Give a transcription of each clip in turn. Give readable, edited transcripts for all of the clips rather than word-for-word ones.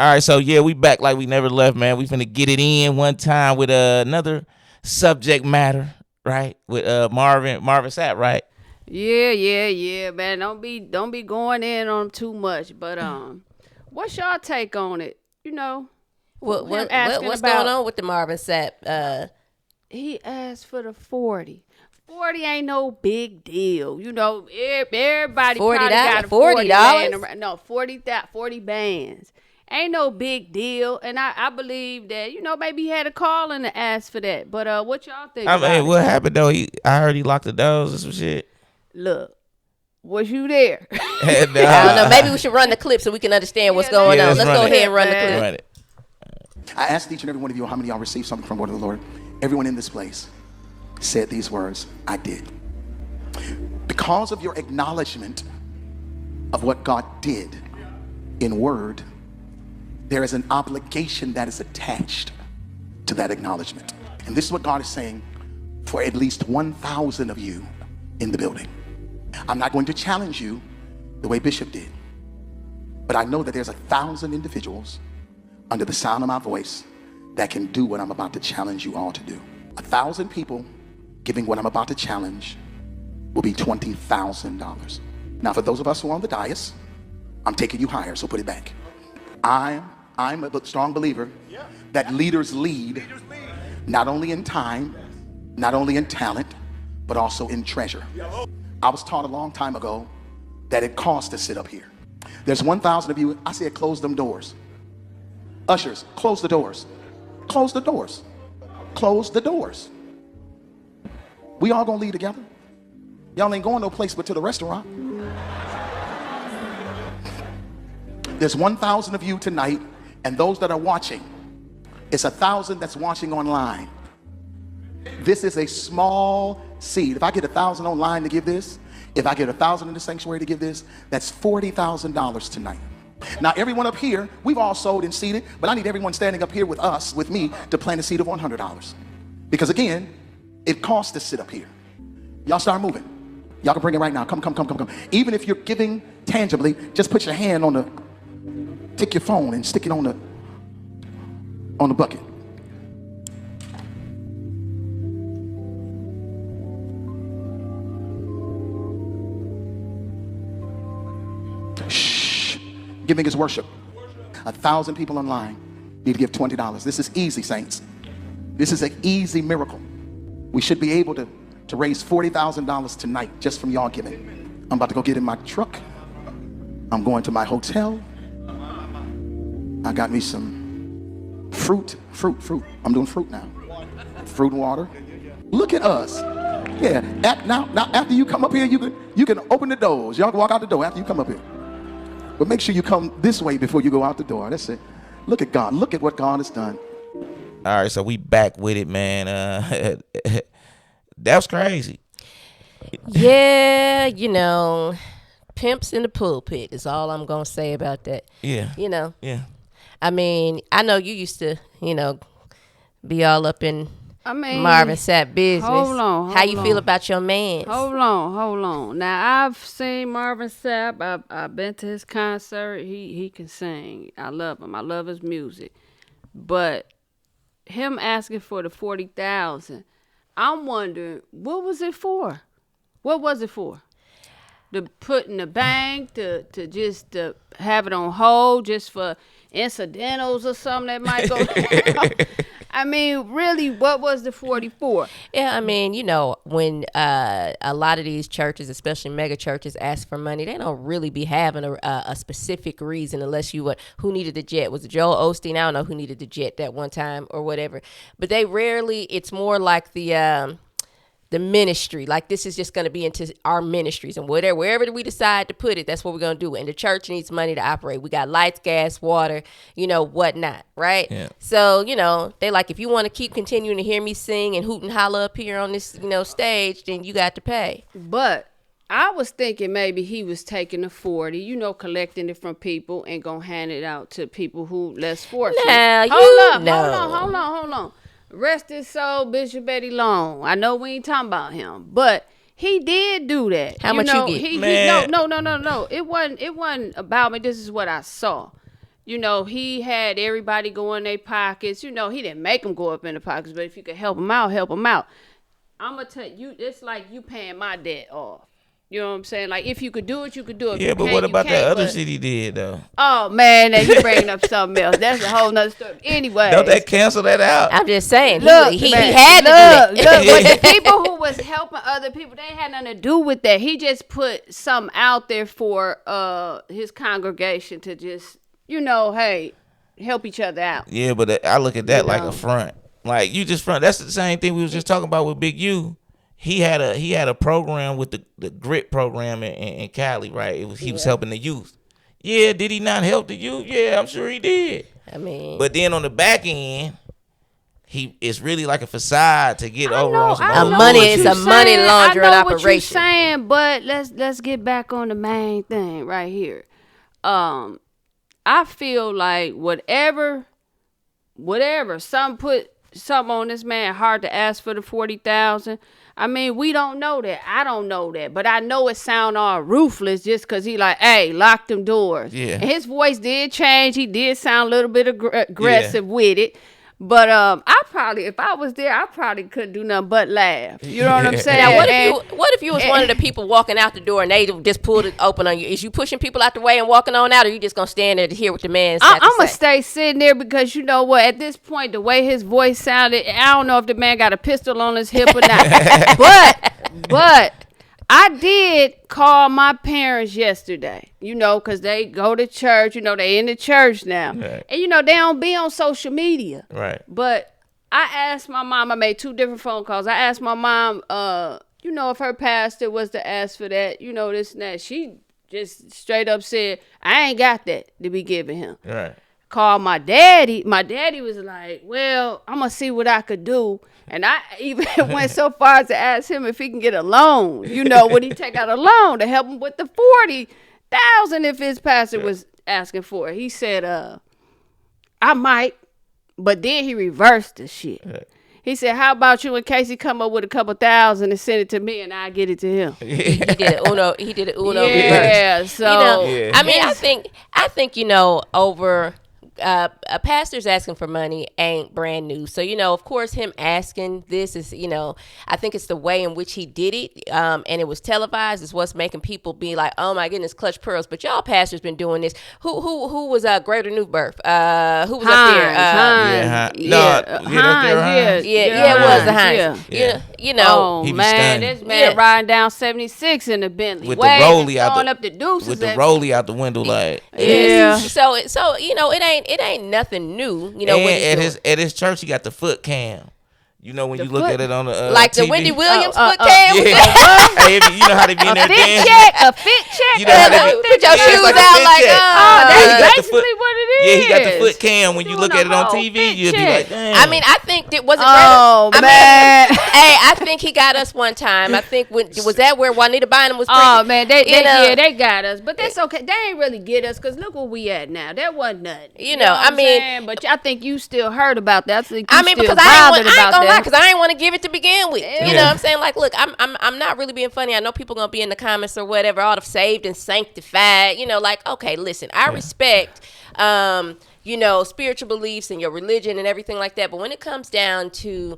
All right, so yeah, we back like we never left, man. We finna get it in one time with another subject matter, right? With Marvin Sapp, right? Yeah, man. Don't be going in on 'em too much. But what's y'all take on it? You know, him asking what's about. going on with the Marvin Sapp? He asked for the 40. 40 ain't no big deal. You know, everybody probably got a 40 laying around. No, 40 bands. Ain't no big deal. And I believe that, maybe he had a call in to ask for that. But what y'all think about it? What happened though? I heard he locked the doors or some shit. Look, was you there? I don't know. Maybe we should run the clip so we can understand what's going on. Let's go ahead and run the clip. Run it. I asked each and every one of you how many of y'all received something from the word of the Lord. Everyone in this place said these words, I did. Because of your acknowledgement of what God did in word, there is an obligation that is attached to that acknowledgement. And this is what God is saying for at least 1,000 of you in the building. I'm not going to challenge you the way Bishop did, but I know that there's 1,000 individuals under the sound of my voice that can do what I'm about to challenge you all to do. 1,000 people giving what I'm about to challenge will be $20,000. Now, for those of us who are on the dais, I'm taking you higher, so put it back. I'm a strong believer that leaders lead not only in time, not only in talent, but also in treasure. I was taught a long time ago that it costs to sit up here. There's 1,000 of you. I said close them doors. Ushers, close the doors. Close the doors. Close the doors. We all gonna leave together. Y'all ain't going no place but to the restaurant. There's 1,000 of you tonight, and those that are watching, it's 1,000 that's watching online. This is a small seed. If I get 1,000 online to give this, if I get 1,000 in the sanctuary to give this, that's $40,000 tonight. Now, everyone up here, we've all sold and seeded, but I need everyone standing up here with us, with me, to plant a seed of $100. Because again, it costs to sit up here. Y'all start moving. Y'all can bring it right now. Come. Even if you're giving tangibly, just put your hand on take your phone and stick it on the bucket. Shh. Giving is worship. 1,000 people online need to give $20. This is easy, saints. This is an easy miracle. We should be able to raise $40,000 tonight just from y'all giving. I'm about to go get in my truck. I'm going to my hotel. I got me some fruit. I'm doing fruit now. Fruit and water. Look at us. Yeah. Now after you come up here, you can open the doors. Y'all can walk out the door after you come up here. But make sure you come this way before you go out the door. That's it. Look at God. Look at what God has done. All right, so we back with it, man. That was crazy. Yeah, pimps in the pulpit is all I'm going to say about that. Yeah. Yeah. I mean, I know you used to, be all up in Marvin Sapp business. Hold on. How you feel about your man? Hold on. Now, I've seen Marvin Sapp. I've been to his concert. He can sing. I love him. I love his music. But him asking for the 40,000, I'm wondering, what was it for? What was it for? To put in the bank, to just to have it on hold just for incidentals or something that might go I mean, really, what was the 40 for? Yeah, I mean, when a lot of these churches, especially mega churches, ask for money, they don't really be having a specific reason unless who needed the jet? Was it Joel Osteen? I don't know who needed the jet that one time or whatever. But they rarely, it's more like the ministry, like this is just going to be into our ministries and wherever we decide to put it, that's what we're going to do. And the church needs money to operate. We got lights, gas, water, whatnot, right? Yeah. So, they like, if you want to keep continuing to hear me sing and hoot and holler up here on this, stage, then you got to pay. But I was thinking maybe he was taking the 40, collecting it from people and going to hand it out to people who less fortunate. Now, Hold on. Rest his soul, Bishop Eddie Long. I know we ain't talking about him, but he did do that. How much you get? No. It wasn't about me. This is what I saw. You know, he had everybody go in their pockets. You know, he didn't make them go up in the pockets, but if you could help them out, help them out. I'm going to tell you, it's like you paying my debt off. You know what I'm saying? Like, if you could do it, you could do it. Yeah, but what about that other shit he did, though? Oh, man, now you bringing up something else. That's a whole nother story. Anyway. Don't they cancel that out? I'm just saying. Look, he man, had to do that. Look, but the people who was helping other people, they ain't had nothing to do with that. He just put something out there for his congregation to just, you know, hey, help each other out. Yeah, but I look at that like a front. Like, you just front. That's the same thing we was just talking about with Big U. He had a program with the GRIT program in Cali, right? He was helping the youth. Yeah, did he not help the youth? Yeah, I'm sure he did. I mean, but then on the back end, it's really like a facade to get over on some it's a money laundering I know operation. What you're saying, but let's get back on the main thing right here. I feel like whatever, some put something on this man hard to ask for the 40,000. I mean, we don't know that. I don't know that. But I know it sound all ruthless just because he like, hey, lock them doors. Yeah. And his voice did change. He did sound a little bit aggressive with it. But I probably, if I was there, I probably couldn't do nothing but laugh. You know what I'm saying? Now, what if you was one of the people walking out the door and they just pulled it open on you? Is you pushing people out the way and walking on out, or you just gonna stand there to hear what the man's got to say? I'm gonna stay sitting there because you know what? At this point, the way his voice sounded, I don't know if the man got a pistol on his hip or not. but I did call my parents yesterday, you know, because they go to church, you know, they in the church now. Right. And, you know, they don't be on social media. Right. But I asked my mom, I made 2 different phone calls. I asked my mom, you know, if her pastor was to ask for that, you know, this and that. She just straight up said, I ain't got that to be giving him. Right. Called my daddy. My daddy was like, well, I'm going to see what I could do. And I even went so far as to ask him if he can get a loan. You know, would he take out a loan to help him with the 40,000 if his pastor was asking for it? He said, I might. But then he reversed the shit. Right. He said, how about you and Kacey come up with a couple thousand and send it to me and I get it to him? He did it Uno yeah, reverse. So, you know, I mean, I think, you know, over... a pastor's asking for money ain't brand new. So, you know, of course, him asking this is, you know, I think it's the way in which he did it. And it was televised is what's making people be like, oh my goodness, clutch pearls. But y'all pastors been doing this. Who was Greater New Birth? Who was up there? Hines. It was the Hines. Yeah. You know, oh man, this man riding down 76 in the Bentley with the rollie out up the deuces with the rollie out the window, like So you know, it ain't nothing new. You know, and at his church he got the foot cam. You know, when you look at it on the like TV. the Wendy Williams foot cam. Yeah. Hey, you know how they be in there dancing. A fit check. You know how they put your shoes out like, that's basically what it is. Yeah, he got the foot cam. When you look at it on TV, you'll be like, damn. I mean, I think it wasn't. Oh man. Hey, I think he got us one time. I think was that where Juanita Bynum was pregnant? Oh man, they got us, but that's okay. They ain't really get us because look where we at now. That wasn't nothing. You know I mean, saying? But I think you still heard about that. Because I ain't gonna lie, because I ain't want to give it to begin with. Yeah. You know what I'm saying? Like, look, I'm not really being funny. I know people gonna be in the comments or whatever, all the saved and sanctified. You know, like, okay, listen, I respect you know, spiritual beliefs and your religion and everything like that. But when it comes down to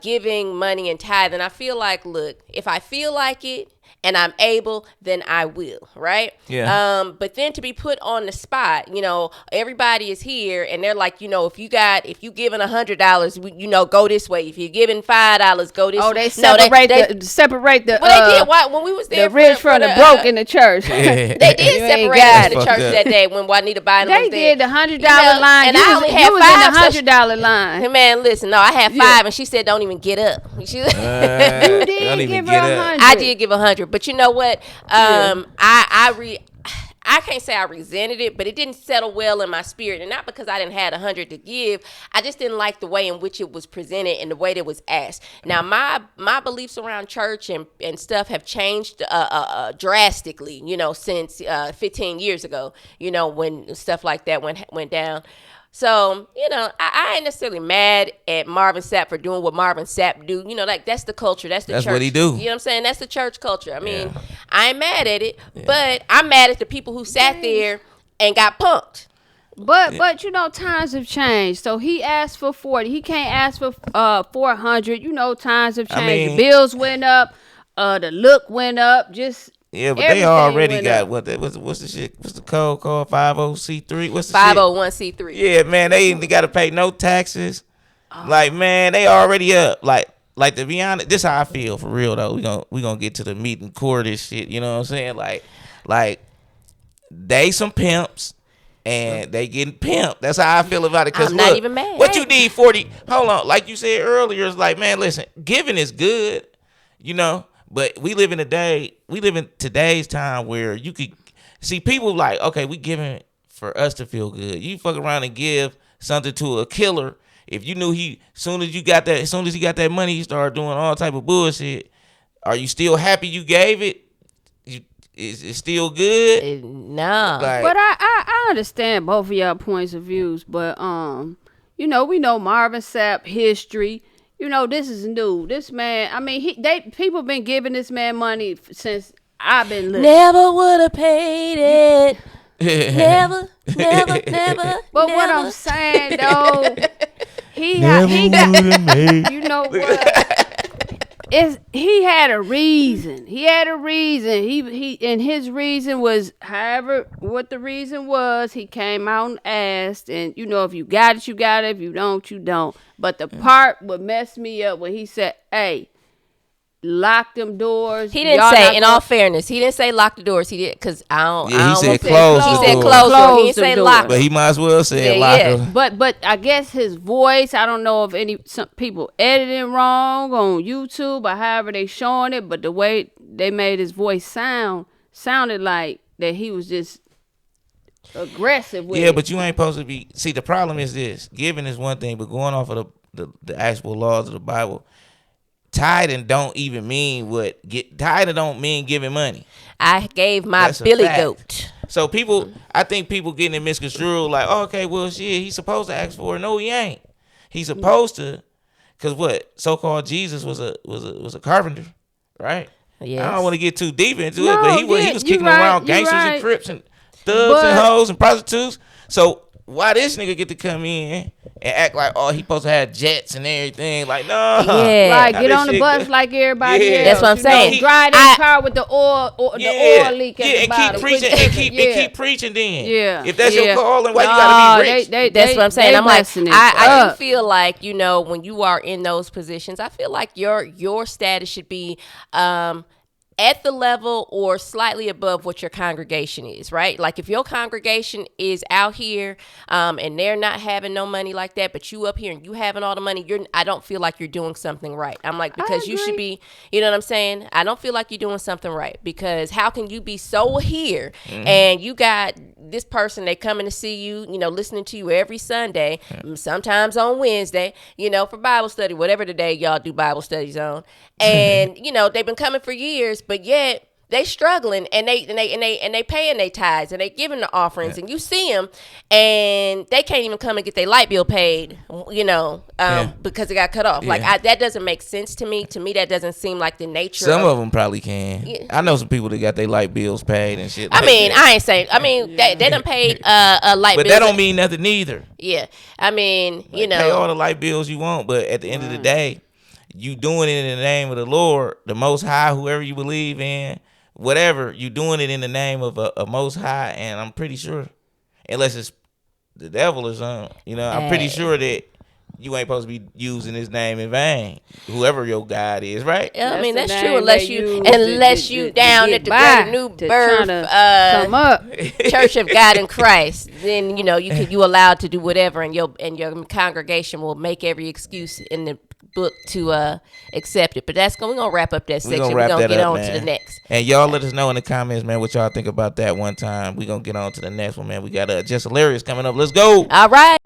giving money and tithing, I feel like, look, if I feel like it and I'm able, then I will, right? Yeah. But then to be put on the spot, you know, everybody is here and they're like, you know, if you giving $100, you know, go this way. If you're giving $5, go this way. Oh, they separate the. Well, they did. When we was there, the rich from the broke in the church. They did separate the church that day when Juanita Bynum was there. They did the $100 line, and I only had $5 in the $100 line. Man, listen, no, I had 5, and she said, "Don't even get up." You did give her 100. I did give 100, but you know what? I can't say I resented it, but it didn't settle well in my spirit. And not because I didn't have 100 to give. I just didn't like the way in which it was presented and the way that it was asked. Now, my beliefs around church and stuff have changed drastically, you know, since 15 years ago, you know, when stuff like that went down. So, you know, I ain't necessarily mad at Marvin Sapp for doing what Marvin Sapp do. You know, like, that's the culture. That's church. What he do. You know what I'm saying? That's the church culture. I mean, I ain't mad at it, but I'm mad at the people who sat there and got punked. But you know, times have changed. So he asked for 40. He can't ask for 400. You know, times have changed. The bills went up. The look went up. Just yeah, but they already got what's the shit? What's the code called? 50C3. What's the 501c3. Yeah, man, they ain't got to pay no taxes. Like, man, they already up. Like to be honest, this how I feel for real though. We gonna get to the meat and core of this shit. You know what I'm saying? Like they some pimps. And they getting pimped. That's how I feel about it. Cause I'm not even mad. What you need 40? Hold on, like you said earlier, it's like, man, listen, giving is good, you know. But we live in today's time where you could see people like, okay, we giving for us to feel good. You fuck around and give something to a killer. If you knew as soon as he got that money, he started doing all type of bullshit. Are you still happy you gave it? Is it still good? No. But I understand both of y'all points of views. But you know, we know Marvin Sapp history. You know, this is new. This man, I mean, people been giving this man money since I've been living. Never would have paid it. never. But what I'm saying though, he got you know what? He had a reason. He and his reason was however what the reason was. He came out and asked, and you know, if you got it, you got it. If you don't, you don't. But the part what messed me up when he said, "Hey, lock them doors." He didn't say, in all fairness, he didn't say lock the doors. He did, because I don't. Yeah, he said close. He said close. He didn't say lock. But he might as well say lock them. But I guess his voice, I don't know if some people editing wrong on YouTube or however they showing it, but the way they made his voice sounded like that he was just aggressive with it. But you ain't supposed to be. See, the problem is this: giving is one thing, but going off of the actual laws of the Bible. Tithing don't even mean tithing don't mean giving money. I gave my billy goat. So I think people getting it misconstrued like, oh, okay, well, shit, he's supposed to ask for it. No, he ain't. He's supposed to, cause what? So-called Jesus was a carpenter, right? Yes. I don't want to get too deep into it, but he was kicking around gangsters and crips and thugs and hoes and prostitutes. So why this nigga get to come in and act like, oh, he supposed to have jets and everything? Like, no. Yeah. Like, get on the bus like everybody else. That's what I'm saying. Drive that car with the oil leak at the bottom. Keep preaching then. Yeah. If that's your calling, why you gotta be rich? That's what I'm saying. I'm like, I do feel like, you know, when you are in those positions, I feel like your status should be at the level or slightly above what your congregation is, right? Like if your congregation is out here and they're not having no money like that, but you up here and you having all the money, I don't feel like you're doing something right. I'm like, because you should be, you know what I'm saying? I don't feel like you're doing something right, because how can you be so here and you got this person, they coming to see you, you know, listening to you every Sunday, sometimes on Wednesday, you know, for Bible study, whatever the day y'all do Bible studies on. And, you know, they've been coming for years, but yet they struggling and they paying their tithes and they giving the offerings and you see them and they can't even come and get their light bill paid, you know, because it got cut off. Like that doesn't make sense to me. To me, that doesn't seem like the nature. Some of them probably can. Yeah. I know some people that got their light bills paid and shit. I mean, I ain't saying. I mean, they done paid a light bill, but that don't mean nothing either. Yeah, I mean, you know, pay all the light bills you want, but at the end of the day, you doing it in the name of the Lord, the Most High, whoever you believe in, whatever, you doing it in the name of a Most High, and I'm pretty sure, unless it's the devil or something, you know, I'm pretty sure that you ain't supposed to be using his name in vain, whoever your God is, right? Yeah, I mean, that's true, unless you down at the New Birth come up. Church of God in Christ, then you know you allowed to do whatever, and your congregation will make every excuse in the book to accept it. But we're gonna wrap up that section. We're gonna get on to the next. And y'all let us know in the comments, man, what y'all think about that one time. We're gonna get on to the next one, man. We got Just Hilarious coming up. Let's go. All right.